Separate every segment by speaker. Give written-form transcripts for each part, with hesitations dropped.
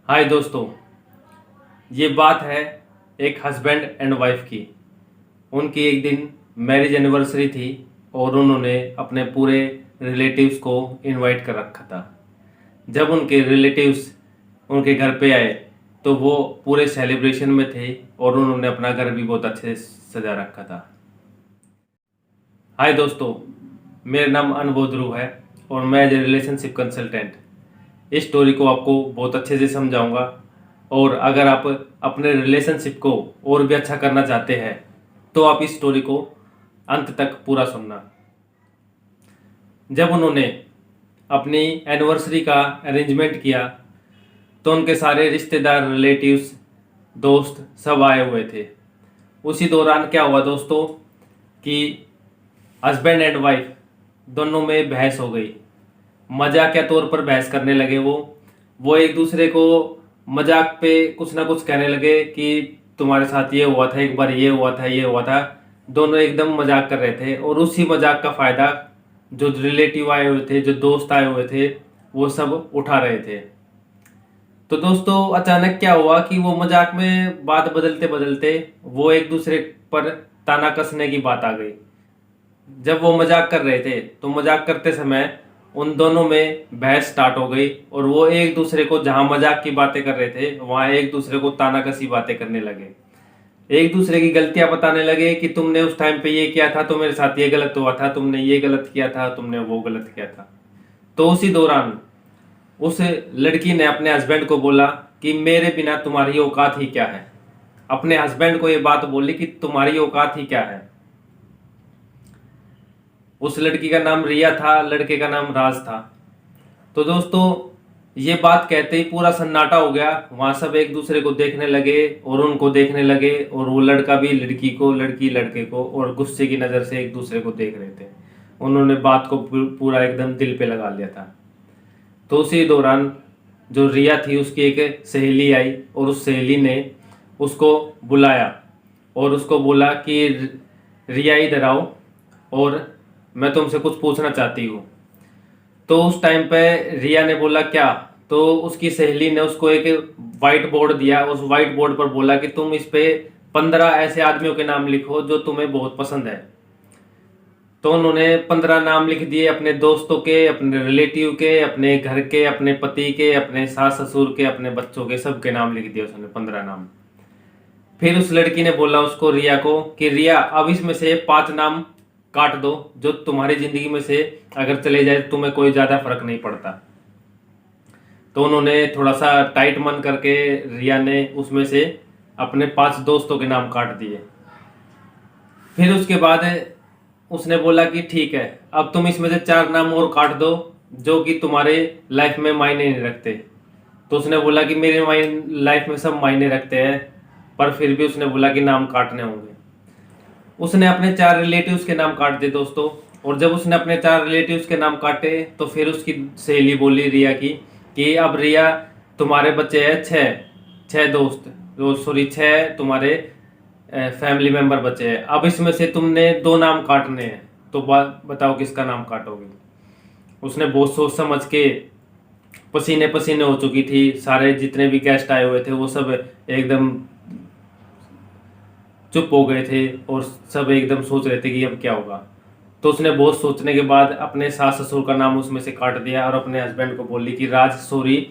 Speaker 1: हाय दोस्तों, ये बात है एक हस्बैंड एंड वाइफ की। उनकी एक दिन मैरिज एनिवर्सरी थी और उन्होंने अपने पूरे रिलेटिव्स को इनवाइट कर रखा था। जब उनके रिलेटिव्स उनके घर पे आए तो वो पूरे सेलिब्रेशन में थे और उन्होंने अपना घर भी बहुत अच्छे से सजा रखा था। हाय दोस्तों, मेरा नाम अनुभव ध्रुव है और मैं एज ए रिलेशनशिप कंसल्टेंट इस स्टोरी को आपको बहुत अच्छे से समझाऊंगा। और अगर आप अपने रिलेशनशिप को और भी अच्छा करना चाहते हैं तो आप इस स्टोरी को अंत तक पूरा सुनना। जब उन्होंने अपनी एनिवर्सरी का अरेंजमेंट किया तो उनके सारे रिश्तेदार, रिलेटिव्स, दोस्त सब आए हुए थे। उसी दौरान क्या हुआ दोस्तों कि हस्बैंड एंड वाइफ दोनों में बहस हो गई। मजाक के तौर पर बहस करने लगे। वो एक दूसरे को मजाक पे कुछ ना कुछ कहने लगे कि तुम्हारे साथ ये हुआ था, एक बार ये हुआ था, ये हुआ था। दोनों एकदम मजाक कर रहे थे और उसी मजाक का फायदा जो रिलेटिव आए हुए थे, जो दोस्त आए हुए थे, वो सब उठा रहे थे। तो दोस्तों अचानक क्या हुआ कि वो मजाक में बात बदलते बदलते वो एक दूसरे पर ताना कसने की बात आ गई। जब वो मजाक कर रहे थे तो मजाक करते समय उन दोनों में बहस स्टार्ट हो गई और वो एक दूसरे को जहां मजाक की बातें कर रहे थे वहां एक दूसरे को तानाकसी बातें करने लगे। एक दूसरे की गलतियां बताने लगे कि तुमने उस टाइम पे ये किया था तो मेरे साथ ये गलत हुआ था, तुमने ये गलत किया था, तुमने वो गलत किया था। तो उसी दौरान उस लड़की ने अपने हस्बैंड को बोला कि मेरे बिना तुम्हारी औकात ही क्या है। अपने हस्बैंड को ये बात बोली कि तुम्हारी औकात ही क्या है। उस लड़की का नाम रिया था, लड़के का नाम राज था। तो दोस्तों ये बात कहते ही पूरा सन्नाटा हो गया। वहां सब एक दूसरे को देखने लगे और उनको देखने लगे और वो लड़का भी लड़की को, लड़की लड़के को, और गुस्से की नज़र से एक दूसरे को देख रहे थे। उन्होंने बात को पूरा एकदम दिल पे लगा लिया था। तो उसी दौरान जो रिया थी उसकी एक सहेली आई और उस सहेली ने उसको बुलाया और उसको बोला कि रिया इधर आओ और मैं तुमसे कुछ पूछना चाहती हूँ। तो उस टाइम पे रिया ने बोला क्या। तो उसकी सहेली ने उसको एक वाइट बोर्ड दिया। उस वाइट बोर्ड पर बोला कि तुम इस पे 15 ऐसे आदमियों के नाम लिखो जो तुम्हें बहुत पसंद है। तो उन्होंने 15 नाम लिख दिए, अपने दोस्तों के, अपने रिलेटिव के, अपने घर के, अपने पति के, अपने सास ससुर के, अपने बच्चों के, सबके नाम लिख दिए उसने 15 नाम। फिर उस लड़की ने बोला उसको, रिया को, कि रिया अब इसमें से 5 नाम काट दो जो तुम्हारी जिंदगी में से अगर चले जाए तो तुम्हें कोई ज्यादा फर्क नहीं पड़ता। तो उन्होंने थोड़ा सा टाइट मन करके रिया ने उसमें से अपने 5 दोस्तों के नाम काट दिए। फिर उसके बाद उसने बोला कि ठीक है, अब तुम इसमें से 4 नाम और काट दो जो कि तुम्हारे लाइफ में मायने नहीं रखते। तो उसने बोला कि मेरे लाइफ में सब मायने रखते हैं, पर फिर भी उसने बोला कि नाम काटने होंगे। उसने अपने 4 रिलेटिव्स के नाम काट दिए दोस्तों। और जब उसने अपने 4 रिलेटिव्स के नाम काटे तो फिर उसकी सहेली बोली रिया की कि अब रिया तुम्हारे बच्चे हैं 6, 6 दोस्त, सॉरी 6 तुम्हारे फैमिली मेंबर बचे हैं। अब इसमें से तुमने 2 नाम काटने हैं, तो बताओ किसका नाम काटोगे। उसने बहुत सोच समझ के, पसीने पसीने हो चुकी थी, सारे जितने भी गेस्ट आए हुए थे वो सब एकदम चुप हो गए थे और सब एकदम सोच रहे थे कि अब क्या होगा। तो उसने बहुत सोचने के बाद अपने सास ससुर का नाम उसमें से काट दिया और अपने हस्बैंड को बोली कि राज, सॉरी,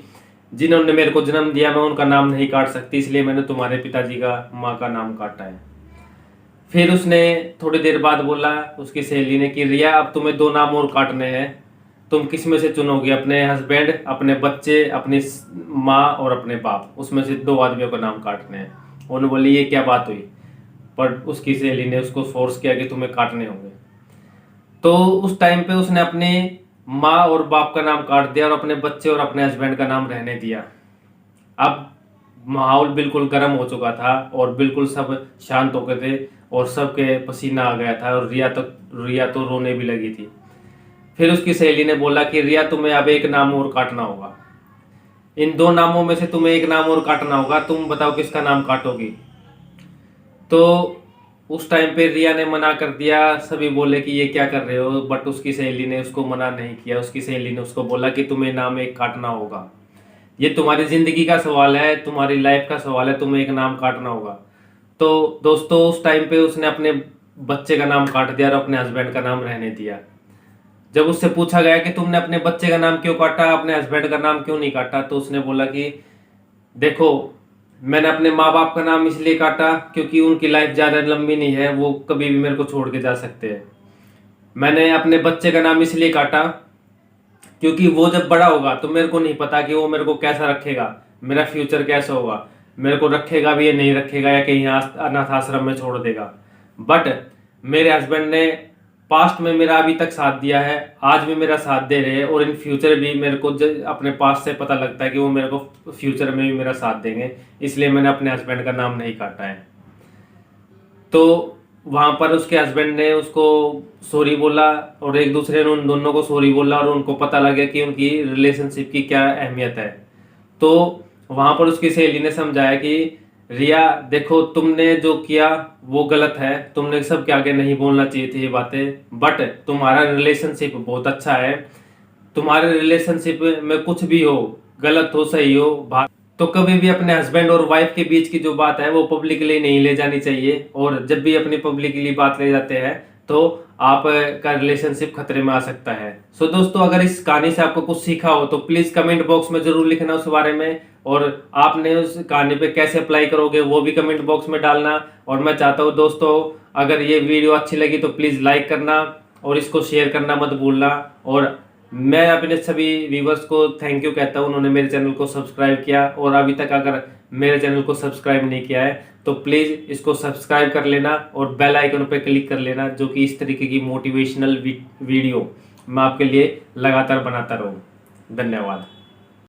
Speaker 1: जिन्होंने मेरे को जन्म दिया मैं उनका नाम नहीं काट सकती, इसलिए मैंने तुम्हारे पिताजी का, माँ का नाम काटा है। फिर उसने थोड़ी देर बाद बोला उसकी सहेली ने कि रिया अब तुम्हें 2 नाम और काटने हैं, तुम किस में से चुनोगे, अपने हस्बैंड, अपने बच्चे, अपनी माँ और अपने बाप, उसमें से 2 आदमियों का नाम काटने हैं। उन्होंने बोली ये क्या बात हुई। पर उसकी सहेली ने उसको फोर्स किया कि तुम्हें काटने होंगे। तो उस टाइम पे उसने अपने माँ और बाप का नाम काट दिया और अपने बच्चे और अपने हस्बैंड का नाम रहने दिया। अब माहौल बिल्कुल गर्म हो चुका था और बिल्कुल सब शांत हो गए थे और सबके पसीना आ गया था और रिया तो रोने भी लगी थी। फिर उसकी सहेली ने बोला कि रिया तुम्हें अब एक नाम और काटना होगा, इन 2 नामों में से तुम्हें एक नाम और काटना होगा, तुम बताओ किसका नाम काटोगी। तो उस टाइम पे रिया ने मना कर दिया। सभी बोले कि ये क्या कर रहे हो, बट उसकी सहेली ने उसको मना नहीं किया। उसकी सहेली ने उसको बोला कि तुम्हें नाम एक काटना होगा। ये तुम्हारी ज़िंदगी का सवाल है, तुम्हारी लाइफ का सवाल है, तुम्हें एक नाम काटना होगा। तो दोस्तों उस टाइम पे उसने अपने बच्चे का नाम काट दिया और अपने हस्बैंड का नाम रहने दिया। जब उससे पूछा गया कि तुमने अपने बच्चे का नाम क्यों काटा, अपने हस्बैंड का नाम क्यों नहीं काटा, तो उसने बोला कि देखो, मैंने अपने माँ बाप का नाम इसलिए काटा क्योंकि उनकी लाइफ ज़्यादा लंबी नहीं है, वो कभी भी मेरे को छोड़ के जा सकते हैं। मैंने अपने बच्चे का नाम इसलिए काटा क्योंकि वो जब बड़ा होगा तो मेरे को नहीं पता कि वो मेरे को कैसा रखेगा, मेरा फ्यूचर कैसा होगा, मेरे को रखेगा भी या नहीं रखेगा, या कहीं अनाथ आश्रम में छोड़ देगा। बट मेरे हस्बैंड ने पास्ट में मेरा अभी तक साथ दिया है, आज भी मेरा साथ दे रहे हैं, और इन फ्यूचर भी मेरे को अपने पास्ट से पता लगता है कि वो मेरे को फ्यूचर में भी मेरा साथ देंगे। इसलिए मैंने अपने हस्बैंड का नाम नहीं काटा है। तो वहां पर उसके हस्बैंड ने उसको सॉरी बोला, और एक दूसरे ने उन दोनों को सॉरी बोला, और उनको पता लग गया कि उनकी रिलेशनशिप की क्या अहमियत है। तो वहां पर उसकी सहेली ने समझाया कि रिया देखो, तुमने जो किया वो गलत है, तुमने सबके आगे नहीं बोलना चाहिए थी ये बातें, बट तुम्हारा रिलेशनशिप बहुत अच्छा है। तुम्हारे रिलेशनशिप में कुछ भी हो, गलत हो सही हो, तो कभी भी अपने हस्बैंड और वाइफ के बीच की जो बात है वो पब्लिकली नहीं ले जानी चाहिए। और जब भी अपनी पब्लिकली बात ले जाते हैं तो आप का रिलेशनशिप खतरे में आ सकता है। सो दोस्तों, अगर इस कहानी से आपको कुछ सीखा हो तो प्लीज कमेंट बॉक्स में जरूर लिखना उस बारे में, और आपने उस कहानी पे कैसे अप्लाई करोगे वो भी कमेंट बॉक्स में डालना। और मैं चाहता हूँ दोस्तों, अगर ये वीडियो अच्छी लगी तो प्लीज लाइक करना और इसको शेयर करना मत भूलना। और मैं अपने सभी व्यूवर्स को थैंक यू कहता हूँ, उन्होंने मेरे चैनल को सब्सक्राइब किया, और अभी तक अगर मेरे चैनल को सब्सक्राइब नहीं किया है तो प्लीज़ इसको सब्सक्राइब कर लेना और बेल आइकन पर क्लिक कर लेना, जो कि इस तरीके की मोटिवेशनल वीडियो मैं आपके लिए लगातार बनाता रहूँ। धन्यवाद।